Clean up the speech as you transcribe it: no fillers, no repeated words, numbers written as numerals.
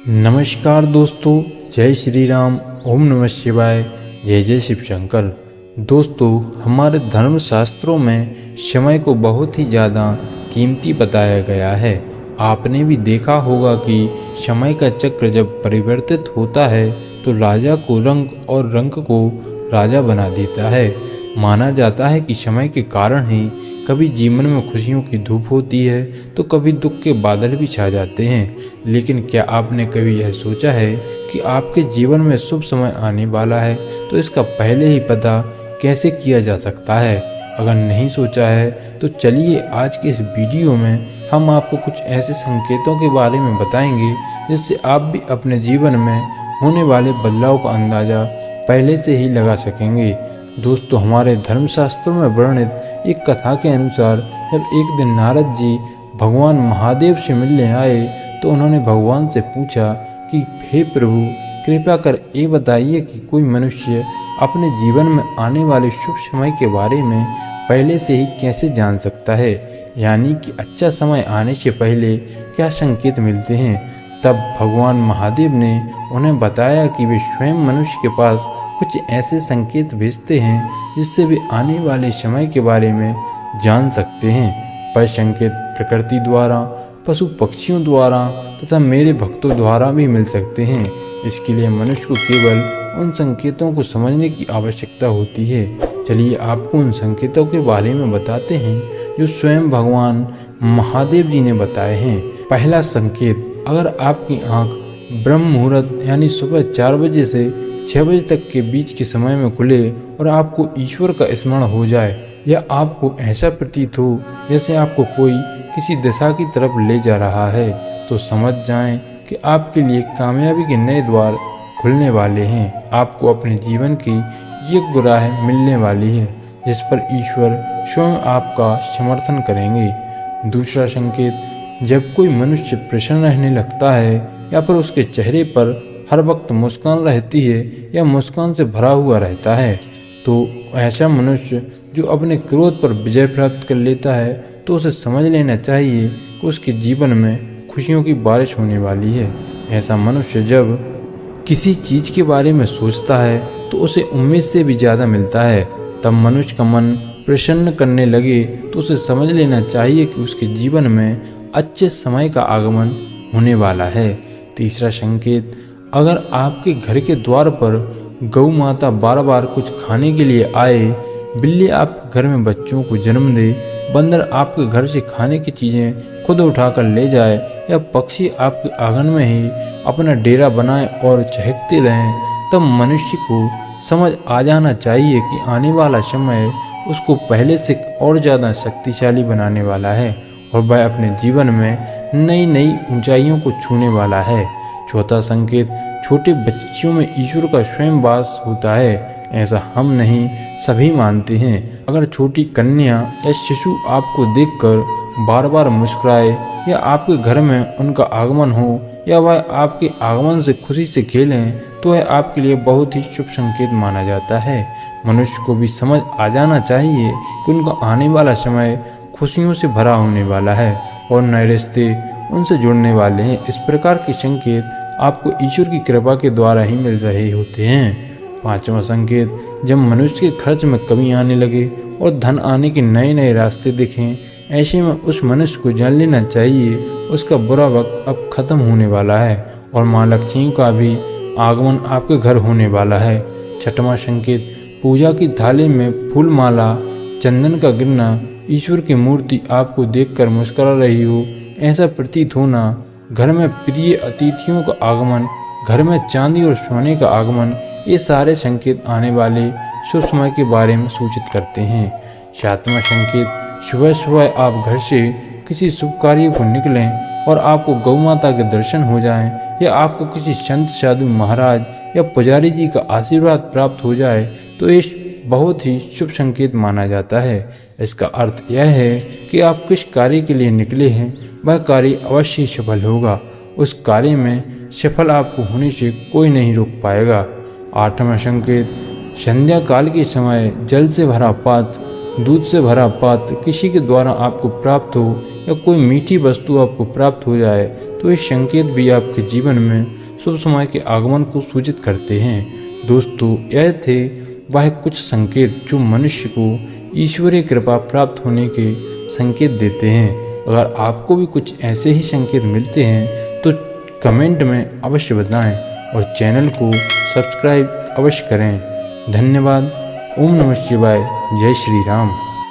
नमस्कार दोस्तों, जय श्री राम। ओम नमः शिवाय। जय जय शिव शंकर। दोस्तों, हमारे धर्मशास्त्रों में समय को बहुत ही ज़्यादा कीमती बताया गया है। आपने भी देखा होगा कि समय का चक्र जब परिवर्तित होता है तो राजा को रंग और रंग को राजा बना देता है। माना जाता है कि समय के कारण ही कभी जीवन में खुशियों की धूप होती है तो कभी दुख के बादल भी छा जाते हैं। लेकिन क्या आपने कभी यह सोचा है कि आपके जीवन में शुभ समय आने वाला है तो इसका पहले ही पता कैसे किया जा सकता है? अगर नहीं सोचा है तो चलिए आज के इस वीडियो में हम आपको कुछ ऐसे संकेतों के बारे में बताएंगे जिससे आप भी अपने जीवन में होने वाले बदलाव का अंदाज़ा पहले से ही लगा सकेंगे। दोस्तों, हमारे धर्मशास्त्रों में वर्णित एक कथा के अनुसार जब एक दिन नारद जी भगवान महादेव से मिलने आए तो उन्होंने भगवान से पूछा कि हे प्रभु, कृपया कर ये बताइए कि कोई मनुष्य अपने जीवन में आने वाले शुभ समय के बारे में पहले से ही कैसे जान सकता है, यानी कि अच्छा समय आने से पहले क्या संकेत मिलते हैं। तब भगवान महादेव ने उन्हें बताया कि वे स्वयं मनुष्य के पास कुछ ऐसे संकेत भेजते हैं जिससे वे आने वाले समय के बारे में जान सकते हैं। पर संकेत प्रकृति द्वारा, पशु पक्षियों द्वारा तथा मेरे भक्तों द्वारा भी मिल सकते हैं। इसके लिए मनुष्य को केवल उन संकेतों को समझने की आवश्यकता होती है। चलिए आपको उन संकेतों के बारे में बताते हैं जो स्वयं भगवान महादेव जी ने बताए हैं। पहला संकेत, अगर आपकी आंख ब्रह्म मुहूर्त यानी सुबह 4 बजे से 6 बजे तक के बीच के समय में खुले और आपको ईश्वर का स्मरण हो जाए या आपको ऐसा प्रतीत हो जैसे आपको कोई किसी दिशा की तरफ ले जा रहा है, तो समझ जाएं कि आपके लिए कामयाबी के नए द्वार खुलने वाले हैं। आपको अपने जीवन की योग्य राह मिलने वाली है जिस पर ईश्वर स्वयं आपका समर्थन करेंगे। दूसरा संकेत, जब कोई मनुष्य प्रसन्न रहने लगता है या फिर उसके चेहरे पर हर वक्त मुस्कान रहती है या मुस्कान से भरा हुआ रहता है, तो ऐसा मनुष्य जो अपने क्रोध पर विजय प्राप्त कर लेता है तो उसे समझ लेना चाहिए कि उसके जीवन में खुशियों की बारिश होने वाली है। ऐसा मनुष्य जब किसी चीज़ के बारे में सोचता है तो उसे उम्मीद से भी ज़्यादा मिलता है। तब मनुष्य का मन प्रसन्न करने लगे तो उसे समझ लेना चाहिए कि उसके जीवन में अच्छे समय का आगमन होने वाला है। तीसरा संकेत, अगर आपके घर के द्वार पर गौ माता बार बार कुछ खाने के लिए आए, बिल्ली आपके घर में बच्चों को जन्म दे, बंदर आपके घर से खाने की चीज़ें खुद उठाकर ले जाए या पक्षी आपके आंगन में ही अपना डेरा बनाए और चहकते रहें, तब मनुष्य को समझ आ जाना चाहिए कि आने वाला समय उसको पहले से और ज़्यादा शक्तिशाली बनाने वाला है और वह अपने जीवन में नई नई ऊंचाइयों को छूने वाला है। चौथा संकेत, छोटे बच्चों में ईश्वर का स्वयं वास होता है, ऐसा हम नहीं सभी मानते हैं। अगर छोटी कन्या या शिशु आपको देखकर बार बार मुस्कुराए या आपके घर में उनका आगमन हो या वह आपके आगमन से खुशी से खेलें तो यह आपके लिए बहुत ही शुभ संकेत माना जाता है। मनुष्य को भी समझ आ जाना चाहिए कि उनका आने वाला समय खुशियों से भरा होने वाला है और नए रिश्ते उनसे जुड़ने वाले हैं। इस प्रकार के संकेत आपको ईश्वर की कृपा के द्वारा ही मिल रहे होते हैं। पांचवा संकेत, जब मनुष्य के खर्च में कमी आने लगे और धन आने के नए नए रास्ते दिखें, ऐसे में उस मनुष्य को जान लेना चाहिए उसका बुरा वक्त अब खत्म होने वाला है और माँ लक्ष्मी का भी आगमन आपके घर होने वाला है। छठवां संकेत, पूजा की थाली में फूल माला चंदन का गिरना, ईश्वर की मूर्ति आपको देखकर मुस्कुरा रही हो ऐसा प्रतीत होना, घर में प्रिय अतिथियों का आगमन, घर में चांदी और सोने का आगमन, ये सारे संकेत आने वाले शुभ समय के बारे में सूचित करते हैं। सातवां संकेत, सुबह सुबह आप घर से किसी शुभ कार्य को निकलें और आपको गौ माता के दर्शन हो जाएं या आपको किसी संत साधु महाराज या पुजारी जी का आशीर्वाद प्राप्त हो जाए तो ये बहुत ही शुभ संकेत माना जाता है। इसका अर्थ यह है कि आप किस कार्य के लिए निकले हैं वह कार्य अवश्य सफल होगा। उस कार्य में सफल आपको होने से कोई नहीं रोक पाएगा। आठवां संकेत, संध्या काल के समय जल से भरा पात्र, दूध से भरा पात्र किसी के द्वारा आपको प्राप्त हो या कोई मीठी वस्तु आपको प्राप्त हो जाए तो ये संकेत भी आपके जीवन में शुभ समय के आगमन को सूचित करते हैं। दोस्तों, यह थे वह कुछ संकेत जो मनुष्य को ईश्वरीय कृपा प्राप्त होने के संकेत देते हैं। अगर आपको भी कुछ ऐसे ही संकेत मिलते हैं तो कमेंट में अवश्य बताएं और चैनल को सब्सक्राइब अवश्य करें। धन्यवाद। ओम नमः शिवाय। जय श्री राम।